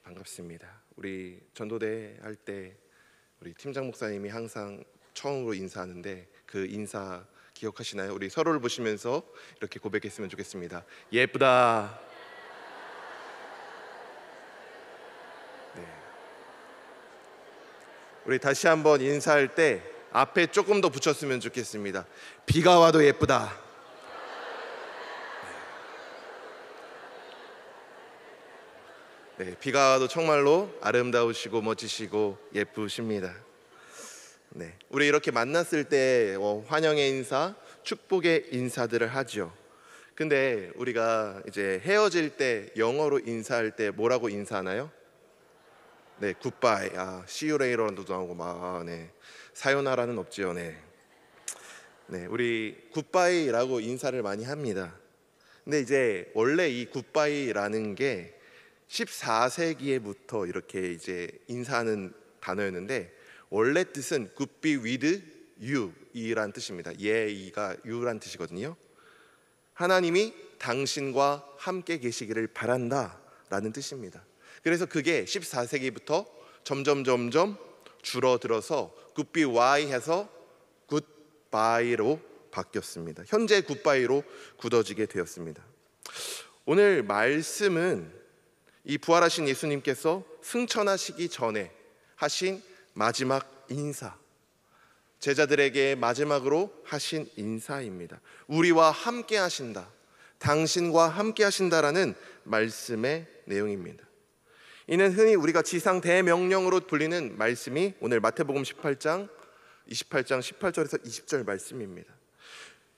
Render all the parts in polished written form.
반갑습니다. 우리 전도대 할 때 우리 팀장 목사님이 항상 처음으로 인사하는데 그 인사 기억하시나요? 우리 서로를 보시면서 이렇게 고백했으면 좋겠습니다. 예쁘다. 네. 우리 다시 한번 인사할 때 앞에 조금 더 붙였으면 좋겠습니다. 비가 와도 예쁘다. 네, 비가 와도 정말로 아름다우시고 멋지시고 예쁘십니다. 네, 우리 이렇게 만났을 때 환영의 인사, 축복의 인사들을 하죠. 근데 우리가 이제 헤어질 때 영어로 인사할 때 뭐라고 인사하나요? 네, 굿바이. see you later도 나오고 막 네. 사요나라는 없지요. 네. 네, 우리 굿바이라고 인사를 많이 합니다. 근데 이제 원래 이 굿바이라는 게 14세기에부터 이렇게 이제 인사하는 단어였는데 원래 뜻은 good be with you 이란 뜻입니다. 이가 you란 뜻이거든요. 하나님이 당신과 함께 계시기를 바란다 라는 뜻입니다. 그래서 그게 14세기부터 점점 줄어들어서 good be why 해서 goodbye로 바뀌었습니다. 현재 굿바이로 굳어지게 되었습니다. 오늘 말씀은 이 부활하신 예수님께서 승천하시기 전에 하신 마지막 인사, 제자들에게 마지막으로 하신 인사입니다. 우리와 함께 하신다, 당신과 함께 하신다라는 말씀의 내용입니다. 이는 흔히 우리가 지상 대명령으로 불리는 말씀이 오늘 마태복음 28장 18절에서 20절 말씀입니다.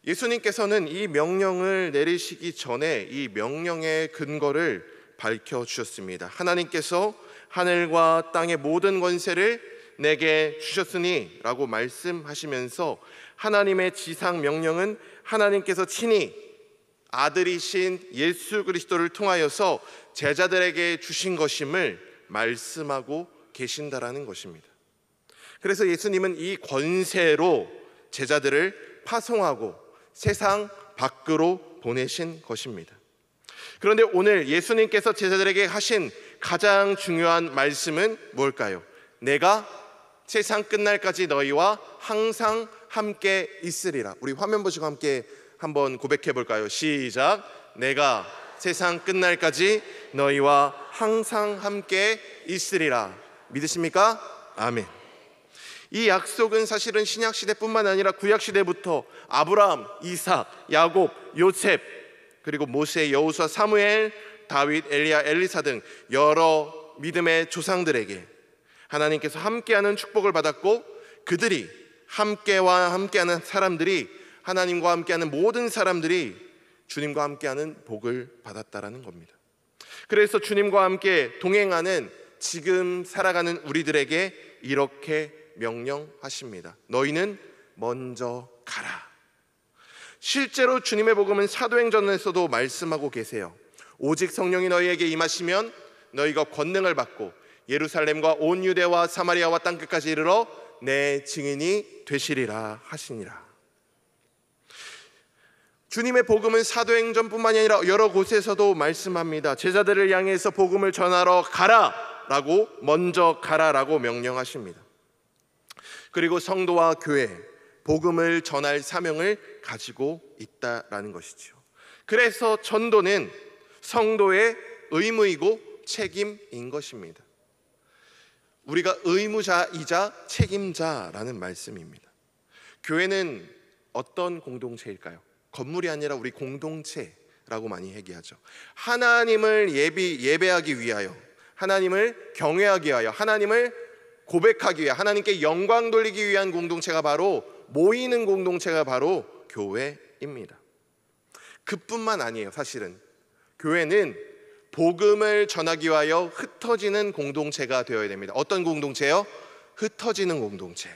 예수님께서는 이 명령을 내리시기 전에 이 명령의 근거를 밝혀주셨습니다. 하나님께서 하늘과 땅의 모든 권세를 내게 주셨으니 라고 말씀하시면서 하나님의 지상 명령은 하나님께서 친히 아들이신 예수 그리스도를 통하여서 제자들에게 주신 것임을 말씀하고 계신다라는 것입니다. 그래서 예수님은 이 권세로 제자들을 파송하고 세상 밖으로 보내신 것입니다. 그런데 오늘 예수님께서 제자들에게 하신 가장 중요한 말씀은 뭘까요? 내가 세상 끝날까지 너희와 항상 함께 있으리라. 우리 화면 보시고 함께 한번 고백해 볼까요? 시작. 내가 세상 끝날까지 너희와 항상 함께 있으리라. 믿으십니까? 아멘. 이 약속은 사실은 신약 시대뿐만 아니라 구약 시대부터 아브라함, 이삭, 야곱, 요셉, 그리고 모세, 여호수아, 사무엘, 다윗, 엘리야, 엘리사 등 여러 믿음의 조상들에게 하나님께서 함께하는 축복을 받았고 그들이 함께하는 사람들이 하나님과 함께하는 모든 사람들이 주님과 함께하는 복을 받았다라는 겁니다. 그래서 주님과 함께 동행하는 지금 살아가는 우리들에게 이렇게 명령하십니다. 너희는 먼저 가라. 실제로 주님의 복음은 사도행전에서도 말씀하고 계세요. 오직 성령이 너희에게 임하시면 너희가 권능을 받고 예루살렘과 온 유대와 사마리아와 땅끝까지 이르러 내 증인이 되시리라 하시니라. 주님의 복음은 사도행전뿐만이 아니라 여러 곳에서도 말씀합니다. 제자들을 향해서 복음을 전하러 가라라고, 먼저 가라라고 명령하십니다. 그리고 성도와 교회, 복음을 전할 사명을 가지고 있다라는 것이죠. 그래서 전도는 성도의 의무이고 책임인 것입니다. 우리가 의무자이자 책임자라는 말씀입니다. 교회는 어떤 공동체일까요? 건물이 아니라 우리 공동체라고 많이 얘기하죠. 하나님을 예배하기 위하여, 하나님을 경외하기 위하여, 하나님을 고백하기 위해 하나님께 영광 돌리기 위한 공동체가 바로, 모이는 공동체가 바로 교회입니다. 그뿐만 아니에요. 사실은 교회는 복음을 전하기 위하여 흩어지는 공동체가 되어야 됩니다. 어떤 공동체요? 흩어지는 공동체.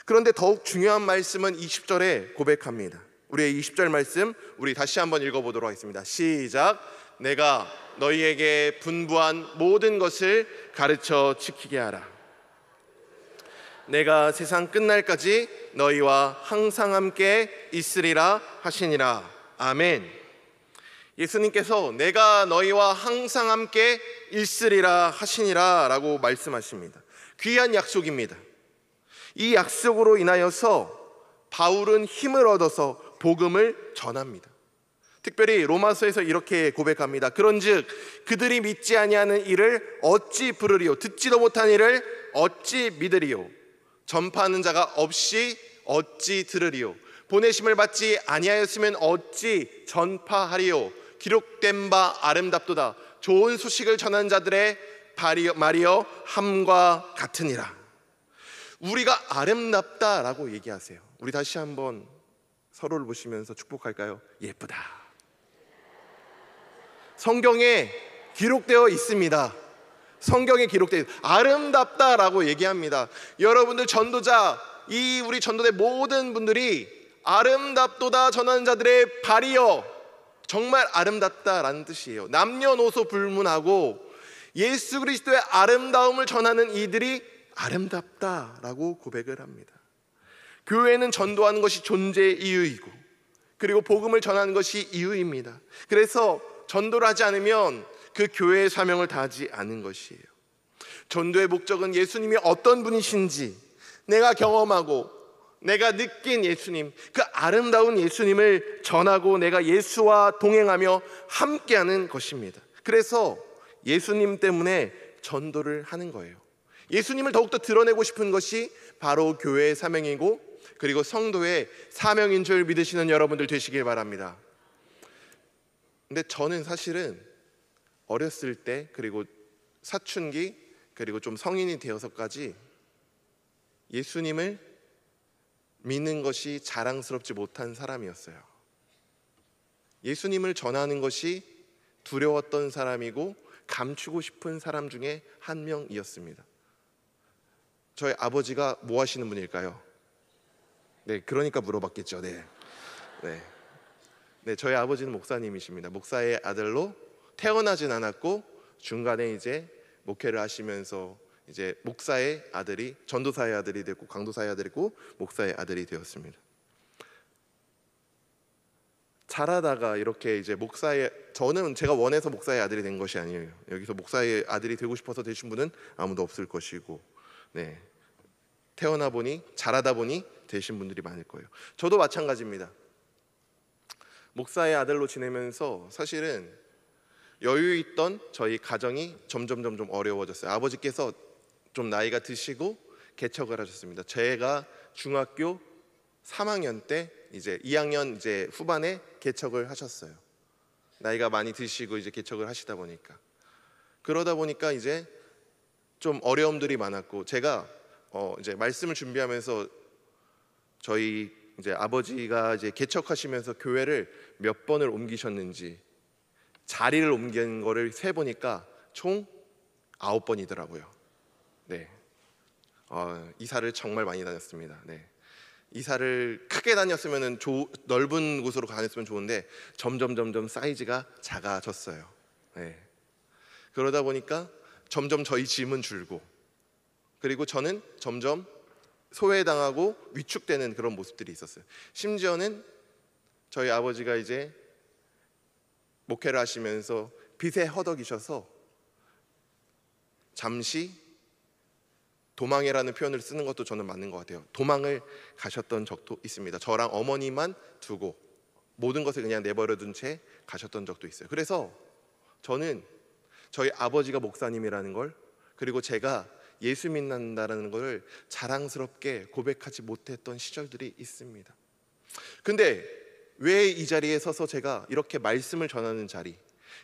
그런데 더욱 중요한 말씀은 20절에 고백합니다. 우리의 20절 말씀 우리 다시 한번 읽어보도록 하겠습니다. 시작. 내가 너희에게 분부한 모든 것을 가르쳐 지키게 하라. 내가 세상 끝날까지 너희와 항상 함께 있으리라 하시니라. 아멘. 예수님께서 내가 너희와 항상 함께 있으리라 하시니라 라고 말씀하십니다. 귀한 약속입니다. 이 약속으로 인하여서 바울은 힘을 얻어서 복음을 전합니다. 특별히 로마서에서 이렇게 고백합니다. 그런즉 그들이 믿지 아니하는 일을 어찌 부르리요, 듣지도 못한 일을 어찌 믿으리요, 전파하는 자가 없이 어찌 들으리요, 보내심을 받지 아니하였으면 어찌 전파하리요, 기록된 바 아름답도다, 좋은 소식을 전하는 자들의 말이여 함과 같으니라. 우리가 아름답다라고 얘기하세요. 우리 다시 한번 서로를 보시면서 축복할까요? 예쁘다. 성경에 기록되어 있습니다. 성경에 기록되어 아름답다라고 얘기합니다. 여러분들 전도자, 이 우리 전도대 모든 분들이 아름답도다 전하는 자들의 발이여, 정말 아름답다라는 뜻이에요. 남녀노소 불문하고 예수 그리스도의 아름다움을 전하는 이들이 아름답다라고 고백을 합니다. 교회는 전도하는 것이 존재의 이유이고, 그리고 복음을 전하는 것이 이유입니다. 그래서 전도를 하지 않으면 그 교회의 사명을 다하지 않은 것이에요. 전도의 목적은 예수님이 어떤 분이신지 내가 경험하고 내가 느낀 예수님, 그 아름다운 예수님을 전하고 내가 예수와 동행하며 함께하는 것입니다. 그래서 예수님 때문에 전도를 하는 거예요. 예수님을 더욱더 드러내고 싶은 것이 바로 교회의 사명이고, 그리고 성도의 사명인 줄 믿으시는 여러분들 되시길 바랍니다. 근데 저는 사실은 어렸을 때, 그리고 사춘기, 그리고 좀 성인이 되어서까지 예수님을 믿는 것이 자랑스럽지 못한 사람이었어요. 예수님을 전하는 것이 두려웠던 사람이고 감추고 싶은 사람 중에 한 명이었습니다. 저희 아버지가 뭐 하시는 분일까요? 네, 그러니까 물어봤겠죠. 네. 저희 아버지는 목사님이십니다. 목사의 아들로 태어나진 않았고 중간에 이제 목회를 하시면서 이제 목사의 아들이 전도사의 아들이 됐고 강도사의 아들이 됐고 목사의 아들이 되었습니다. 자라다가 이렇게 이제 저는 제가 원해서 목사의 아들이 된 것이 아니에요. 여기서 목사의 아들이 되고 싶어서 되신 분은 아무도 없을 것이고, 네, 태어나 보니 자라다 보니 되신 분들이 많을 거예요. 저도 마찬가지입니다. 목사의 아들로 지내면서 사실은 여유 있던 저희 가정이 점점 어려워졌어요. 아버지께서 좀 나이가 드시고 개척을 하셨습니다. 제가 중학교 3학년 때 이제 2학년 이제 후반에 개척을 하셨어요. 나이가 많이 드시고 이제 개척을 하시다 보니까, 그러다 보니까 이제 좀 어려움들이 많았고, 제가 이제 말씀을 준비하면서 저희 이제 아버지가 이제 개척하시면서 교회를 몇 번을 옮기셨는지 자리를 옮긴 거를 세 보니까 총 9번이더라고요. 네, 이사를 정말 많이 다녔습니다. 네, 이사를 크게 다녔으면 넓은 곳으로 다녔으면 좋은데 점점 사이즈가 작아졌어요. 네, 그러다 보니까 점점 저희 짐은 줄고, 그리고 저는 점점 소외당하고 위축되는 그런 모습들이 있었어요. 심지어는 저희 아버지가 이제 목회를 하시면서 빚에 허덕이셔서 잠시 도망이라는 표현을 쓰는 것도 저는 맞는 것 같아요. 도망을 가셨던 적도 있습니다. 저랑 어머니만 두고 모든 것을 그냥 내버려둔 채 가셨던 적도 있어요. 그래서 저는 저희 아버지가 목사님이라는 걸, 그리고 제가 예수 믿는다라는 걸 자랑스럽게 고백하지 못했던 시절들이 있습니다. 근데 왜 이 자리에 서서 제가 이렇게 말씀을 전하는 자리,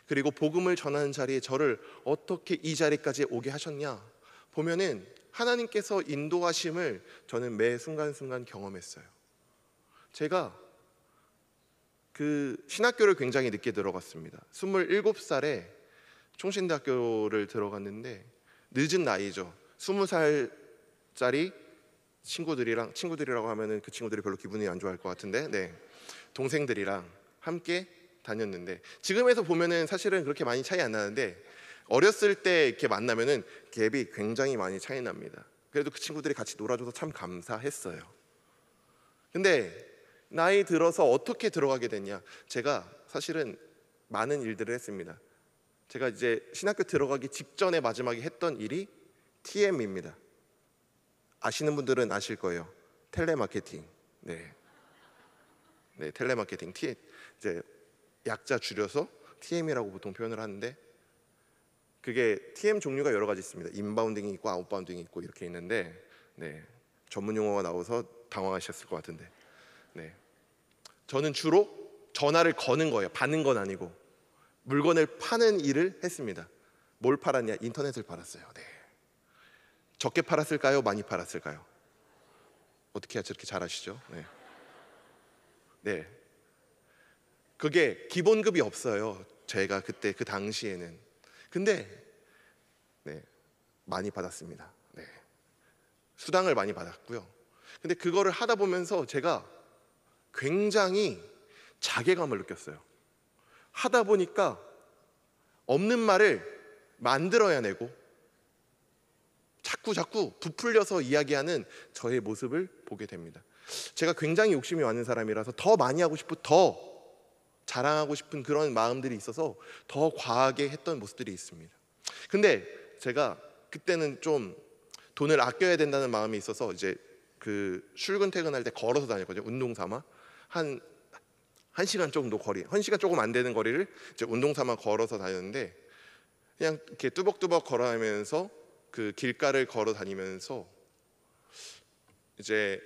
그리고 복음을 전하는 자리에 저를 어떻게 이 자리까지 오게 하셨냐 보면은 하나님께서 인도하심을 저는 매 순간순간 경험했어요. 제가 그 신학교를 굉장히 늦게 들어갔습니다. 27살에 총신대학교를 들어갔는데 늦은 나이죠. 20살짜리 친구들이라고 하면은 그 친구들이 별로 기분이 안 좋아할 것 같은데, 네, 동생들이랑 함께 다녔는데, 지금에서 보면은 사실은 그렇게 많이 차이 안 나는데 어렸을 때 이렇게 만나면은 갭이 굉장히 많이 차이 납니다. 그래도 그 친구들이 같이 놀아줘서 참 감사했어요. 근데 나이 들어서 어떻게 들어가게 됐냐, 제가 사실은 많은 일들을 했습니다. 제가 이제 신학교 들어가기 직전에 마지막에 했던 일이 TM입니다. 아시는 분들은 아실 거예요. 텔레마케팅. 네, 텔레마케팅. 이제 약자 줄여서 TM이라고 보통 표현을 하는데, 그게 TM 종류가 여러 가지 있습니다. 인바운딩이 있고 아웃바운딩이 있고 이렇게 있는데, 전문 용어가 나와서 당황하셨을 것 같은데, 저는 주로 전화를 거는 거예요. 받는 건 아니고 물건을 파는 일을 했습니다. 뭘 팔았냐? 인터넷을 팔았어요. 적게 팔았을까요? 많이 팔았을까요? 어떻게 저렇게 잘하시죠? 그게 기본급이 없어요. 제가 그때 그 당시에는. 근데 많이 받았습니다. 수당을 많이 받았고요. 근데 그거를 하다 보면서 제가 굉장히 자괴감을 느꼈어요. 하다 보니까 없는 말을 만들어야 내고 자꾸 부풀려서 이야기하는 저의 모습을 보게 됩니다. 제가 굉장히 욕심이 많은 사람이라서 더 많이 하고 싶고 더 자랑하고 싶은 그런 마음들이 있어서 더 과하게 했던 모습들이 있습니다. 근데 제가 그때는 좀 돈을 아껴야 된다는 마음이 있어서 이제 그 출근 퇴근할 때 걸어서 다녔거든요. 운동 삼아 한 시간 정도 거리, 1시간 조금 안 되는 거리를 이제 운동 삼아 걸어서 다녔는데, 그냥 이렇게 뚜벅뚜벅 걸어가면서 그 길가를 걸어 다니면서 이제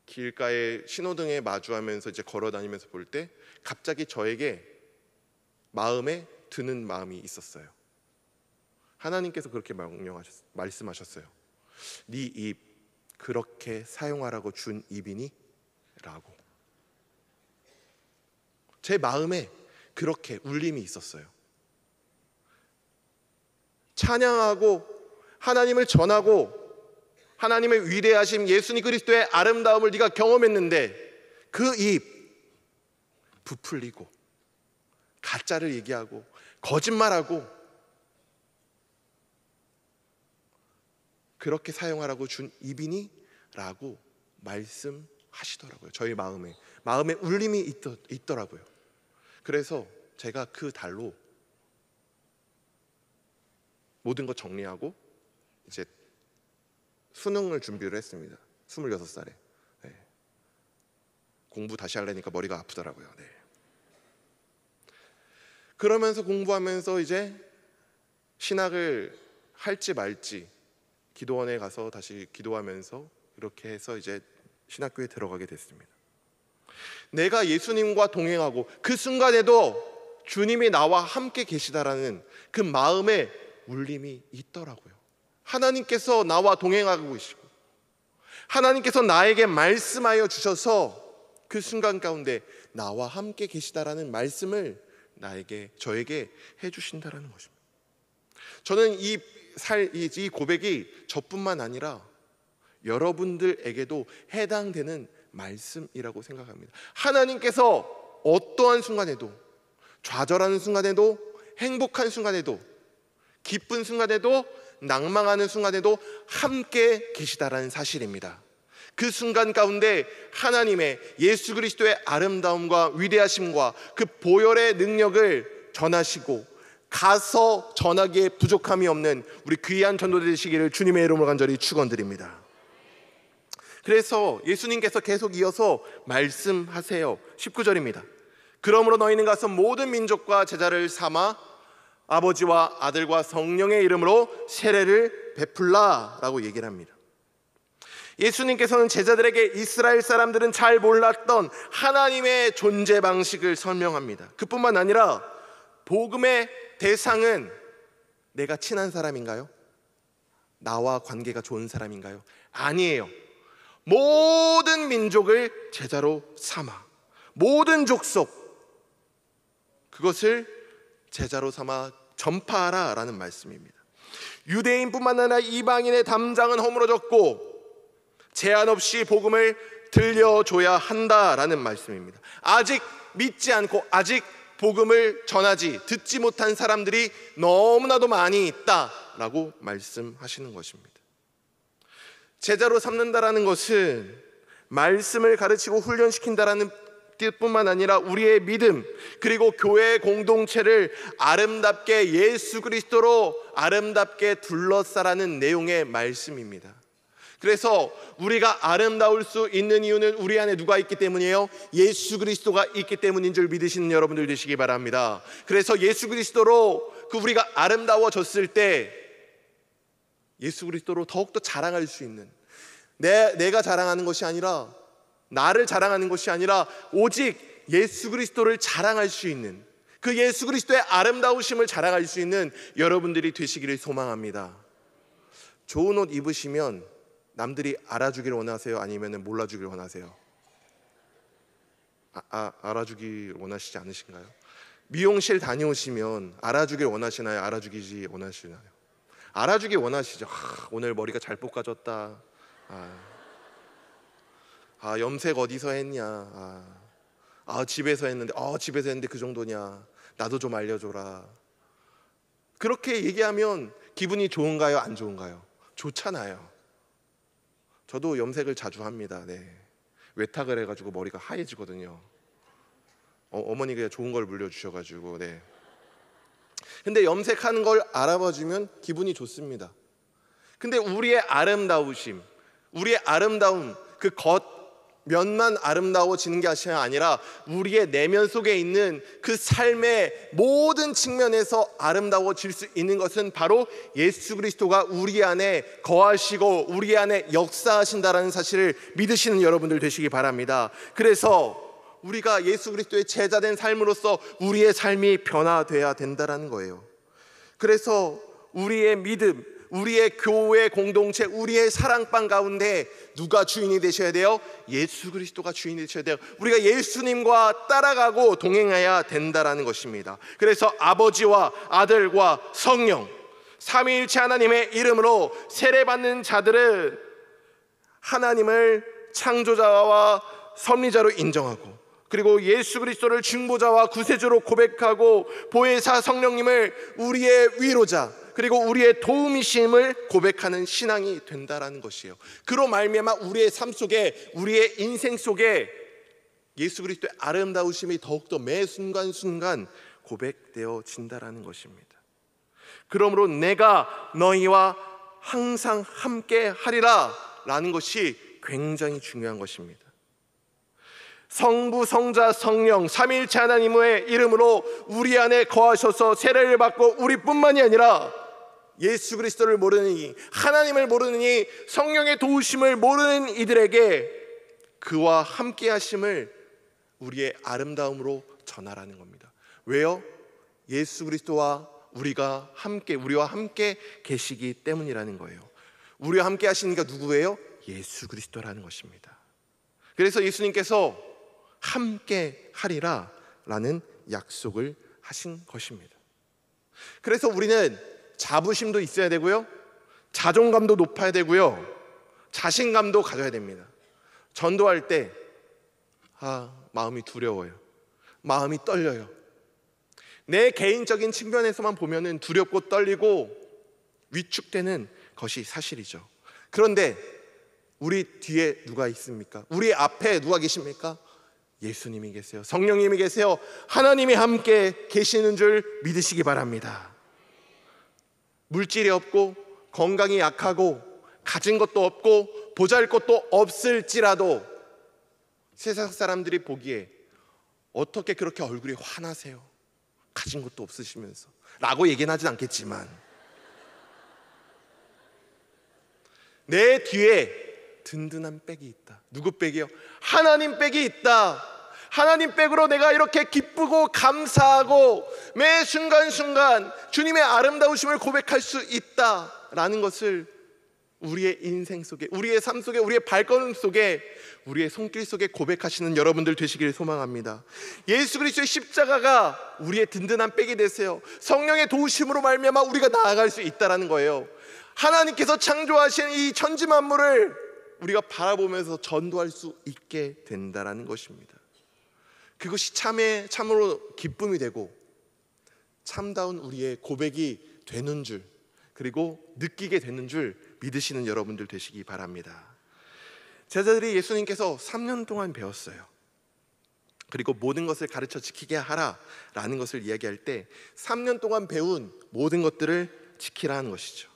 길가에 신호등에 마주하면서 이제 걸어 다니면서 볼 때 갑자기 저에게 마음에 드는 마음이 있었어요. 하나님께서 그렇게 말씀하셨어요. 네 입 그렇게 사용하라고 준 입이니? 라고. 제 마음에 그렇게 울림이 있었어요. 찬양하고 하나님을 전하고 하나님의 위대하심, 예수님 그리스도의 아름다움을 네가 경험했는데 그 입 부풀리고 가짜를 얘기하고 거짓말하고 그렇게 사용하라고 준 입이니? 라고 말씀하시더라고요. 저희 마음에 울림이 있더라고요. 그래서 제가 그 달로 모든 것 정리하고 이제 수능을 준비를 했습니다. 26살에. 공부 다시 하려니까 머리가 아프더라고요. 그러면서 공부하면서 이제 신학을 할지 말지 기도원에 가서 다시 기도하면서 이렇게 해서 이제 신학교에 들어가게 됐습니다. 내가 예수님과 동행하고 그 순간에도 주님이 나와 함께 계시다라는 그 마음의 울림이 있더라고요. 하나님께서 나와 동행하고 계시고 하나님께서 나에게 말씀하여 주셔서 그 순간 가운데 나와 함께 계시다라는 말씀을 저에게 해주신다라는 것입니다. 저는 이 고백이 저뿐만 아니라 여러분들에게도 해당되는 말씀이라고 생각합니다. 하나님께서 어떠한 순간에도, 좌절하는 순간에도, 행복한 순간에도, 기쁜 순간에도, 낭망하는 순간에도 함께 계시다라는 사실입니다. 그 순간 가운데 하나님의 예수 그리스도의 아름다움과 위대하심과 그 보혈의 능력을 전하시고 가서 전하기에 부족함이 없는 우리 귀한 전도자 되시기를 주님의 이름으로 간절히 축원드립니다. 그래서 예수님께서 계속 이어서 말씀하세요. 19절입니다. 그러므로 너희는 가서 모든 민족과 제자를 삼아 아버지와 아들과 성령의 이름으로 세례를 베풀라 라고 얘기를 합니다. 예수님께서는 제자들에게 이스라엘 사람들은 잘 몰랐던 하나님의 존재 방식을 설명합니다. 그뿐만 아니라 복음의 대상은 내가 친한 사람인가요? 나와 관계가 좋은 사람인가요? 아니에요. 모든 민족을 제자로 삼아, 모든 족속 그것을 제자로 삼아 전파하라 라는 말씀입니다. 유대인뿐만 아니라 이방인의 담장은 허물어졌고 제한 없이 복음을 들려줘야 한다라는 말씀입니다. 아직 믿지 않고 아직 복음을 전하지 듣지 못한 사람들이 너무나도 많이 있다라고 말씀하시는 것입니다. 제자로 삼는다라는 것은 말씀을 가르치고 훈련시킨다라는 뜻뿐만 아니라 우리의 믿음 그리고 교회 공동체를 아름답게 예수 그리스도로 아름답게 둘러싸라는 내용의 말씀입니다. 그래서 우리가 아름다울 수 있는 이유는 우리 안에 누가 있기 때문이에요? 예수 그리스도가 있기 때문인 줄 믿으시는 여러분들 되시기 바랍니다. 그래서 예수 그리스도로 우리가 아름다워졌을 때 예수 그리스도로 더욱더 자랑할 수 있는, 내가 자랑하는 것이 아니라, 나를 자랑하는 것이 아니라 오직 예수 그리스도를 자랑할 수 있는, 그 예수 그리스도의 아름다우심을 자랑할 수 있는 여러분들이 되시기를 소망합니다. 좋은 옷 입으시면 남들이 알아주기를 원하세요? 아니면 몰라주기를 원하세요? 알아주기 원하시지 않으신가요? 미용실 다녀오시면 알아주길 원하시나요? 알아주기 원하시나요? 알아주기 원하시죠. 오늘 머리가 잘 볶아졌다. 염색 어디서 했냐? 집에서 했는데 집에서 했는데 그 정도냐? 나도 좀 알려줘라. 그렇게 얘기하면 기분이 좋은가요? 안 좋은가요? 좋잖아요. 저도 염색을 자주 합니다. 외탁을 해가지고 머리가 하얘지거든요. 어머니가 좋은 걸 물려주셔가지고. 근데 염색하는 걸 알아봐주면 기분이 좋습니다. 근데 우리의 아름다우심, 우리의 아름다움, 그 겉면만 아름다워지는 게 아니라 우리의 내면 속에 있는 그 삶의 모든 측면에서 아름다워질 수 있는 것은 바로 예수 그리스도가 우리 안에 거하시고 우리 안에 역사하신다라는 사실을 믿으시는 여러분들 되시기 바랍니다. 그래서 우리가 예수 그리스도의 제자된 삶으로서 우리의 삶이 변화돼야 된다는 거예요. 그래서 우리의 믿음, 우리의 교회 공동체, 우리의 사랑방 가운데 누가 주인이 되셔야 돼요? 예수 그리스도가 주인이 되셔야 돼요. 우리가 예수님과 따라가고 동행해야 된다는 것입니다. 그래서 아버지와 아들과 성령 삼위일체 하나님의 이름으로 세례받는 자들은 하나님을 창조자와 섭리자로 인정하고, 그리고 예수 그리스도를 중보자와 구세주로 고백하고, 보혜사 성령님을 우리의 위로자 그리고 우리의 도움이심을 고백하는 신앙이 된다라는 것이에요. 그로 말미암아 우리의 삶 속에, 우리의 인생 속에 예수 그리스도의 아름다우심이 더욱더 매 순간순간 고백되어진다라는 것입니다. 그러므로 내가 너희와 항상 함께 하리라 라는 것이 굉장히 중요한 것입니다. 성부, 성자, 성령 삼위일체 하나님의 이름으로 우리 안에 거하셔서 세례를 받고 우리뿐만이 아니라 예수 그리스도를 모르느니, 하나님을 모르느니, 성령의 도우심을 모르는 이들에게 그와 함께 하심을 우리의 아름다움으로 전하라는 겁니다. 왜요? 예수 그리스도와 우리와 함께 계시기 때문이라는 거예요. 우리와 함께 하시니까 누구예요? 예수 그리스도라는 것입니다. 그래서 예수님께서 함께 하리라 라는 약속을 하신 것입니다. 그래서 우리는 자부심도 있어야 되고요, 자존감도 높아야 되고요, 자신감도 가져야 됩니다. 전도할 때 마음이 두려워요. 마음이 떨려요. 내 개인적인 측면에서만 보면은 두렵고 떨리고 위축되는 것이 사실이죠. 그런데 우리 뒤에 누가 있습니까? 우리 앞에 누가 계십니까? 예수님이 계세요. 성령님이 계세요. 하나님이 함께 계시는 줄 믿으시기 바랍니다. 물질이 없고 건강이 약하고 가진 것도 없고 보잘것도 없을지라도 세상 사람들이 보기에 어떻게 그렇게 얼굴이 환하세요? 가진 것도 없으시면서 라고 얘기는 하진 않겠지만, 내 뒤에 든든한 백이 있다. 누구 백이요? 하나님 백이 있다. 하나님 백으로 내가 이렇게 기쁘고 감사하고 매 순간순간 주님의 아름다우심을 고백할 수 있다라는 것을 우리의 인생 속에, 우리의 삶 속에, 우리의 발걸음 속에, 우리의 손길 속에 고백하시는 여러분들 되시기를 소망합니다. 예수 그리스도의 십자가가 우리의 든든한 백이 되세요. 성령의 도우심으로 말미암아 우리가 나아갈 수 있다라는 거예요. 하나님께서 창조하신 이 천지 만물을 우리가 바라보면서 전도할 수 있게 된다라는 것입니다. 그것이 참으로 기쁨이 되고 참다운 우리의 고백이 되는 줄, 그리고 느끼게 되는 줄 믿으시는 여러분들 되시기 바랍니다. 제자들이 예수님께서 3년 동안 배웠어요. 그리고 모든 것을 가르쳐 지키게 하라라는 것을 이야기할 때 3년 동안 배운 모든 것들을 지키라는 것이죠.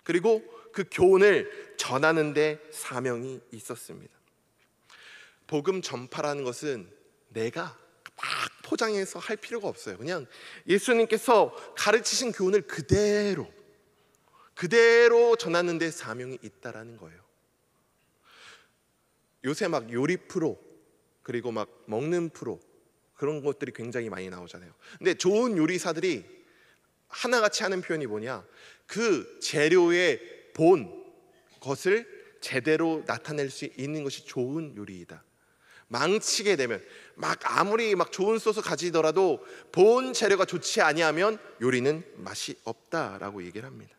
그리고 그 교훈을 전하는 데 사명이 있었습니다. 복음 전파라는 것은 내가 막 포장해서 할 필요가 없어요. 그냥 예수님께서 가르치신 교훈을 그대로 전하는 데 사명이 있다라는 거예요. 요새 막 요리 프로, 그리고 막 먹는 프로, 그런 것들이 굉장히 많이 나오잖아요. 근데 좋은 요리사들이 하나같이 하는 표현이 뭐냐, 그 재료의 본 것을 제대로 나타낼 수 있는 것이 좋은 요리이다. 망치게 되면 막 아무리 막 좋은 소스 가지더라도 본 재료가 좋지 아니하면 요리는 맛이 없다라고 얘기를 합니다.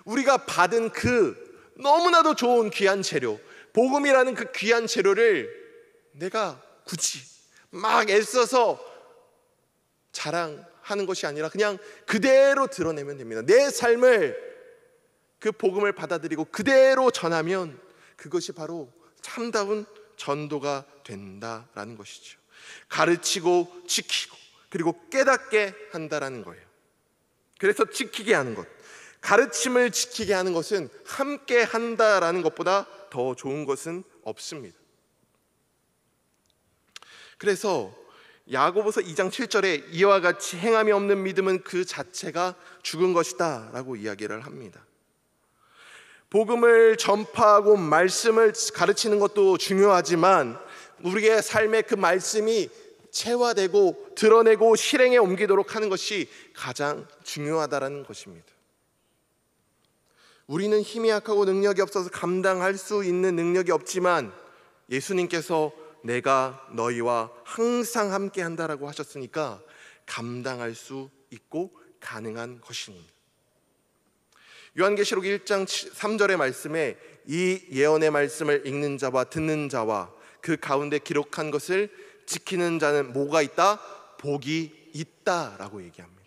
우리가 받은 그 너무나도 좋은 귀한 재료, 복음이라는 그 귀한 재료를 내가 굳이 막 애써서 자랑하는 것이 아니라 그냥 그대로 드러내면 됩니다. 내 삶을 그 복음을 받아들이고 그대로 전하면 그것이 바로 참다운 전도가 된다라는 것이죠. 가르치고 지키고 그리고 깨닫게 한다라는 거예요. 그래서 지키게 하는 것, 가르침을 지키게 하는 것은 함께 한다라는 것보다 더 좋은 것은 없습니다. 그래서 야고보서 2장 7절에 이와 같이 행함이 없는 믿음은 그 자체가 죽은 것이다 라고 이야기를 합니다. 복음을 전파하고 말씀을 가르치는 것도 중요하지만 우리의 삶에 그 말씀이 체화되고 드러내고 실행에 옮기도록 하는 것이 가장 중요하다는 것입니다. 우리는 힘이 약하고 능력이 없어서 감당할 수 있는 능력이 없지만 예수님께서 내가 너희와 항상 함께 한다라고 하셨으니까 감당할 수 있고 가능한 것입니다. 요한계시록 1장 3절의 말씀에 이 예언의 말씀을 읽는 자와 듣는 자와 그 가운데 기록한 것을 지키는 자는 뭐가 있다? 복이 있다라고 얘기합니다.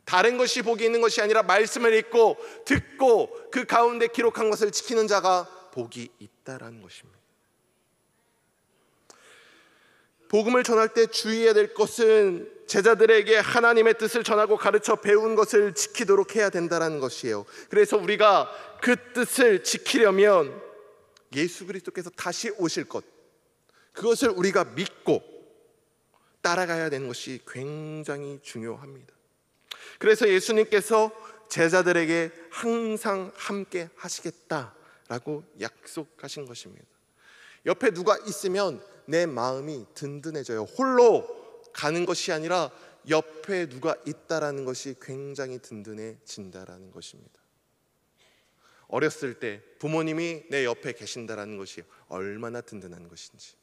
다른 것이 복이 있는 것이 아니라 말씀을 읽고 듣고 그 가운데 기록한 것을 지키는 자가 복이 있다라는 것입니다. 복음을 전할 때 주의해야 될 것은 제자들에게 하나님의 뜻을 전하고 가르쳐 배운 것을 지키도록 해야 된다는 것이에요. 그래서 우리가 그 뜻을 지키려면 예수 그리스도께서 다시 오실 것, 그것을 우리가 믿고 따라가야 되는 것이 굉장히 중요합니다. 그래서 예수님께서 제자들에게 항상 함께 하시겠다라고 약속하신 것입니다. 옆에 누가 있으면 내 마음이 든든해져요. 홀로 가는 것이 아니라 옆에 누가 있다라는 것이 굉장히 든든해진다라는 것입니다. 어렸을 때 부모님이 내 옆에 계신다라는 것이 얼마나 든든한 것인지,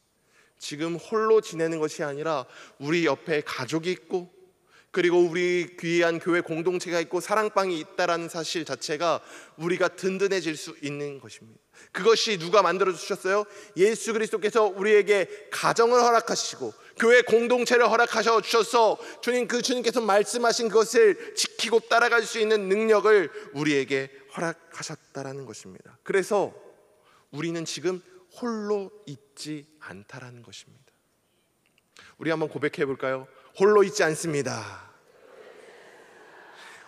지금 홀로 지내는 것이 아니라 우리 옆에 가족이 있고 그리고 우리 귀한 교회 공동체가 있고 사랑방이 있다라는 사실 자체가 우리가 든든해질 수 있는 것입니다. 그것이 누가 만들어 주셨어요? 예수 그리스도께서 우리에게 가정을 허락하시고 교회 공동체를 허락하셔 주셔서 주님께서 말씀하신 그것을 지키고 따라갈 수 있는 능력을 우리에게 허락하셨다라는 것입니다. 그래서 우리는 지금 홀로 있지 않다라는 것입니다. 우리 한번 고백해 볼까요? 홀로 있지 않습니다.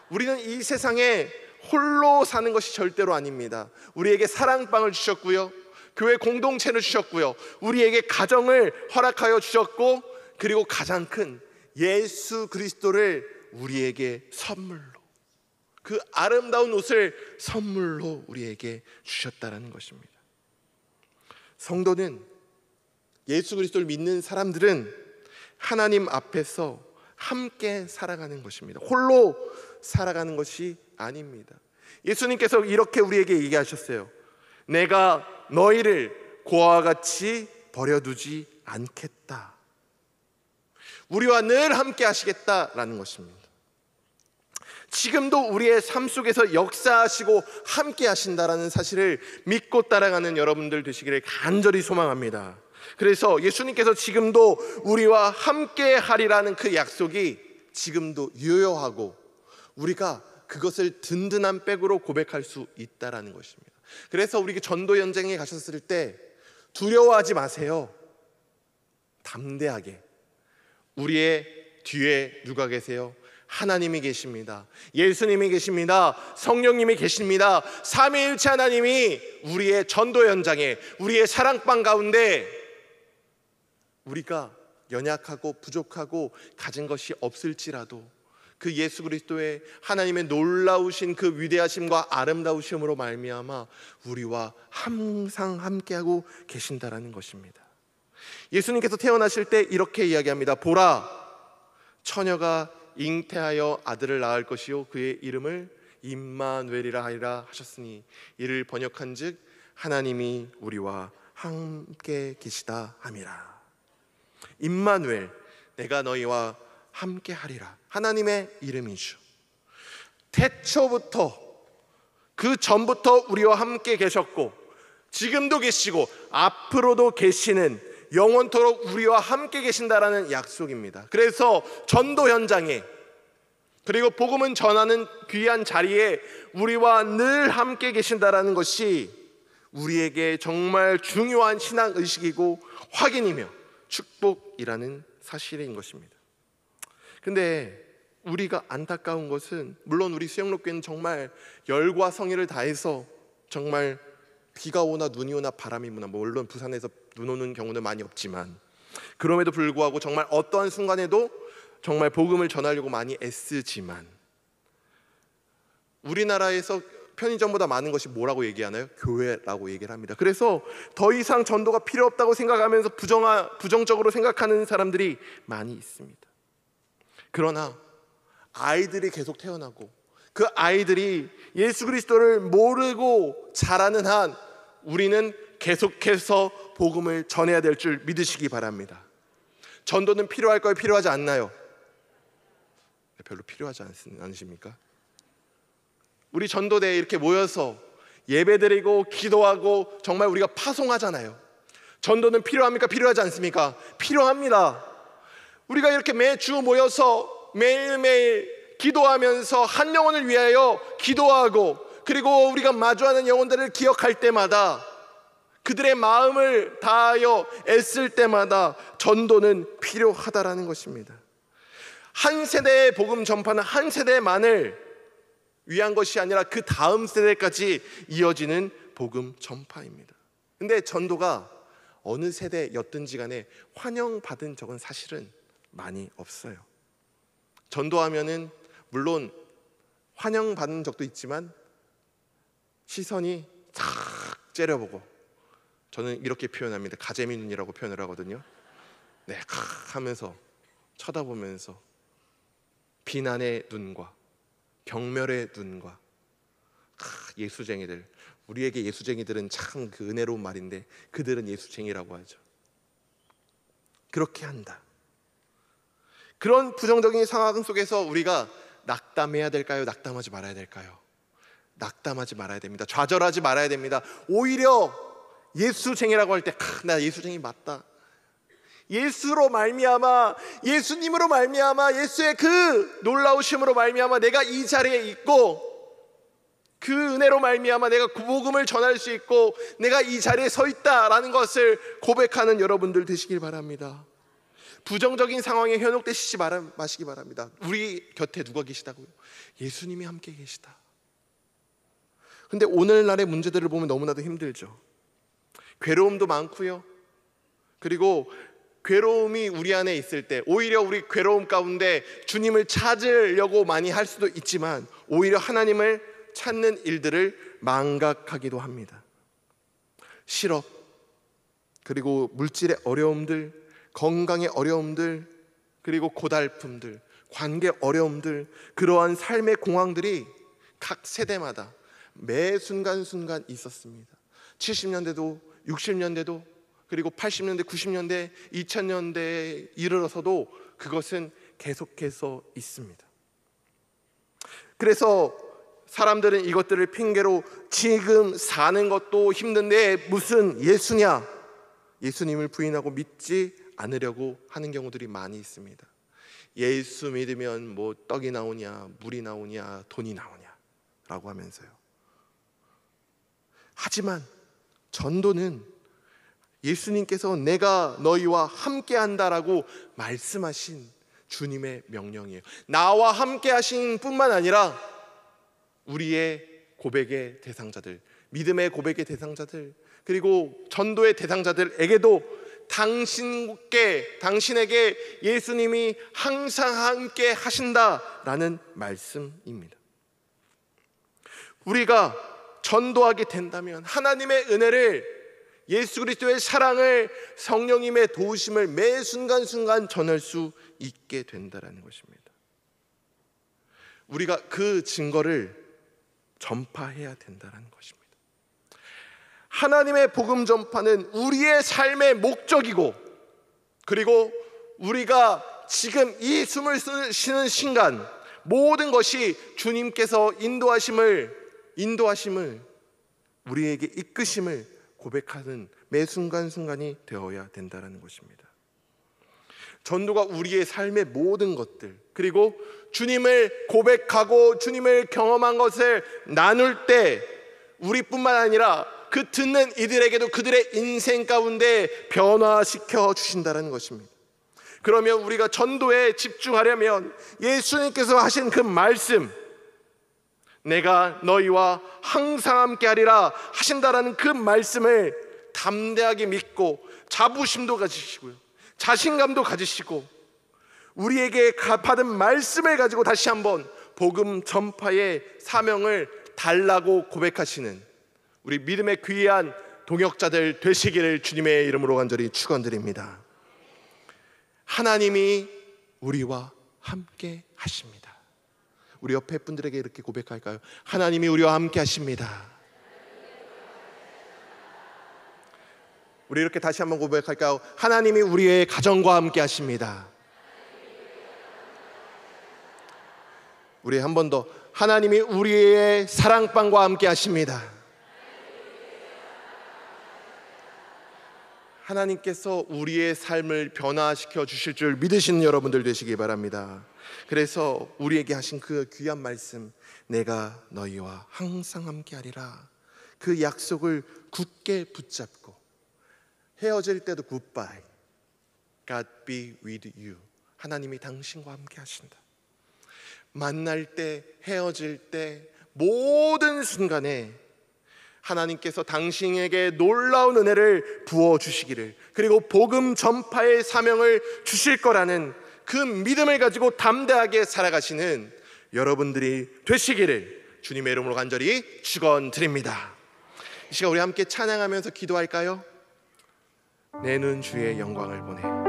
우리는 이 세상에 홀로 사는 것이 절대로 아닙니다. 우리에게 사랑방을 주셨고요, 교회 공동체를 주셨고요, 우리에게 가정을 허락하여 주셨고, 그리고 가장 큰 예수 그리스도를 우리에게 선물로, 그 아름다운 옷을 선물로 우리에게 주셨다는 것입니다. 성도는, 예수 그리스도를 믿는 사람들은 하나님 앞에서 함께 살아가는 것입니다. 홀로 살아가는 것이 아닙니다. 예수님께서 이렇게 우리에게 얘기하셨어요. 내가 너희를 고아와 같이 버려두지 않겠다. 우리와 늘 함께 하시겠다라는 것입니다. 지금도 우리의 삶 속에서 역사하시고 함께 하신다라는 사실을 믿고 따라가는 여러분들 되시기를 간절히 소망합니다. 그래서 예수님께서 지금도 우리와 함께 하리라는 그 약속이 지금도 유효하고 우리가 그것을 든든한 백으로 고백할 수 있다라는 것입니다. 그래서 우리 전도 현장에 가셨을 때 두려워하지 마세요. 담대하게 우리의 뒤에 누가 계세요? 하나님이 계십니다. 예수님이 계십니다. 성령님이 계십니다. 삼위일체 하나님이 우리의 전도 현장에, 우리의 사랑방 가운데 우리가 연약하고 부족하고 가진 것이 없을지라도 그 예수 그리스도의 하나님의 놀라우신 그 위대하심과 아름다우심으로 말미암아 우리와 항상 함께하고 계신다라는 것입니다. 예수님께서 태어나실 때 이렇게 이야기합니다. 보라, 처녀가 잉태하여 아들을 낳을 것이요 그의 이름을 임마누엘이라 하리라 하셨으니 이를 번역한즉 하나님이 우리와 함께 계시다 함이라. 임마누엘, 내가 너희와 함께 하리라. 하나님의 이름이죠. 태초부터, 그 전부터 우리와 함께 계셨고 지금도 계시고 앞으로도 계시는, 영원토록 우리와 함께 계신다라는 약속입니다. 그래서 전도 현장에, 그리고 복음은 전하는 귀한 자리에 우리와 늘 함께 계신다라는 것이 우리에게 정말 중요한 신앙의식이고 확인이며 축복이라는 사실인 것입니다. 근데 우리가 안타까운 것은, 물론 우리 수영록교회는 정말 열과 성의를 다해서 정말 비가 오나 눈이 오나 바람이 부나, 물론 부산에서 눈 오는 경우는 많이 없지만 그럼에도 불구하고 정말 어떠한 순간에도 정말 복음을 전하려고 많이 애쓰지만, 우리나라에서 편의점보다 많은 것이 뭐라고 얘기하나요? 교회라고 얘기를 합니다. 그래서 더 이상 전도가 필요 없다고 생각하면서 부정적으로 생각하는 사람들이 많이 있습니다. 그러나 아이들이 계속 태어나고 그 아이들이 예수 그리스도를 모르고 자라는 한 우리는 계속해서 복음을 전해야 될 줄 믿으시기 바랍니다. 전도는 필요할까요? 필요하지 않나요? 별로 필요하지 않으십니까? 우리 전도대에 이렇게 모여서 예배드리고 기도하고 정말 우리가 파송하잖아요. 전도는 필요합니까? 필요하지 않습니까? 필요합니다. 우리가 이렇게 매주 모여서 매일매일 기도하면서 한 영혼을 위하여 기도하고, 그리고 우리가 마주하는 영혼들을 기억할 때마다, 그들의 마음을 다하여 애쓸 때마다 전도는 필요하다라는 것입니다. 한 세대의 복음 전파는 한 세대만을 위한 것이 아니라 그 다음 세대까지 이어지는 복음 전파입니다. 근데 전도가 어느 세대였든지 간에 환영받은 적은 사실은 많이 없어요. 전도하면은 물론 환영받은 적도 있지만 시선이 탁 째려보고, 저는 이렇게 표현합니다. 가재미 눈이라고 표현을 하거든요. 네, 하면서 쳐다보면서 비난의 눈과 경멸의 눈과, 예수쟁이들, 우리에게 예수쟁이들은 참 그 은혜로운 말인데 그들은 예수쟁이라고 하죠. 그렇게 한다. 그런 부정적인 상황 속에서 우리가 낙담해야 될까요? 낙담하지 말아야 될까요? 낙담하지 말아야 됩니다. 좌절하지 말아야 됩니다. 오히려 예수쟁이라고 할 때, 나 예수쟁이 맞다. 예수로 말미암아, 예수님으로 말미암아, 예수의 그 놀라우심으로 말미암아 내가 이 자리에 있고, 그 은혜로 말미암아 내가 복음을 전할 수 있고 내가 이 자리에 서 있다라는 것을 고백하는 여러분들 되시길 바랍니다. 부정적인 상황에 현혹되시지 마시기 바랍니다. 우리 곁에 누가 계시다고요? 예수님이 함께 계시다. 근데 오늘날의 문제들을 보면 너무나도 힘들죠. 괴로움도 많고요. 그리고 괴로움이 우리 안에 있을 때 오히려 우리 괴로움 가운데 주님을 찾으려고 많이 할 수도 있지만 오히려 하나님을 찾는 일들을 망각하기도 합니다. 실업, 그리고 물질의 어려움들, 건강의 어려움들, 그리고 고달픔들, 관계 어려움들, 그러한 삶의 공황들이 각 세대마다 매 순간순간 있었습니다. 70년대도 60년대도 그리고 80년대, 90년대, 2000년대에 이르러서도 그것은 계속해서 있습니다. 그래서 사람들은 이것들을 핑계로 지금 사는 것도 힘든데 무슨 예수냐, 예수님을 부인하고 믿지 않으려고 하는 경우들이 많이 있습니다. 예수 믿으면 뭐 떡이 나오냐, 물이 나오냐, 돈이 나오냐 라고 하면서요. 하지만 전도는 예수님께서 내가 너희와 함께 한다라고 말씀하신 주님의 명령이에요. 나와 함께 하신 뿐만 아니라 우리의 고백의 대상자들, 믿음의 고백의 대상자들, 그리고 전도의 대상자들에게도 당신에게 예수님이 항상 함께 하신다라는 말씀입니다. 우리가 전도하게 된다면 하나님의 은혜를, 예수 그리스도의 사랑을, 성령님의 도우심을 매 순간순간 전할 수 있게 된다는 것입니다. 우리가 그 증거를 전파해야 된다는 것입니다. 하나님의 복음 전파는 우리의 삶의 목적이고, 그리고 우리가 지금 이 숨을 쉬는 순간 모든 것이 주님께서 인도하심을 우리에게 이끄심을 고백하는 매 순간순간이 되어야 된다는 것입니다. 전도가 우리의 삶의 모든 것들, 그리고 주님을 고백하고 주님을 경험한 것을 나눌 때 우리뿐만 아니라 그 듣는 이들에게도 그들의 인생 가운데 변화시켜 주신다는 것입니다. 그러면 우리가 전도에 집중하려면 예수님께서 하신 그 말씀, 내가 너희와 항상 함께 하리라 하신다라는 그 말씀을 담대하게 믿고 자부심도 가지시고요, 자신감도 가지시고, 우리에게 받은 말씀을 가지고 다시 한번 복음 전파의 사명을 달라고 고백하시는 우리 믿음의 귀한 동역자들 되시기를 주님의 이름으로 간절히 축원드립니다. 하나님이 우리와 함께 하십니다. 우리 옆에 분들에게 이렇게 고백할까요? 하나님이 우리와 함께 하십니다. 우리 이렇게 다시 한번 고백할까요? 하나님이 우리의 가정과 함께 하십니다. 우리 한 번 더, 하나님이 우리의 사랑방과 함께 하십니다. 하나님께서 우리의 삶을 변화시켜 주실 줄 믿으시는 여러분들 되시기 바랍니다. 그래서 우리에게 하신 그 귀한 말씀, 내가 너희와 항상 함께 하리라, 그 약속을 굳게 붙잡고 헤어질 때도 굿바이, God be with you, 하나님이 당신과 함께 하신다. 만날 때, 헤어질 때, 모든 순간에 하나님께서 당신에게 놀라운 은혜를 부어주시기를, 그리고 복음 전파의 사명을 주실 거라는 그 믿음을 가지고 담대하게 살아가시는 여러분들이 되시기를 주님의 이름으로 간절히 축원드립니다. 이 시간 우리 함께 찬양하면서 기도할까요? 내 눈 주의 영광을 보내.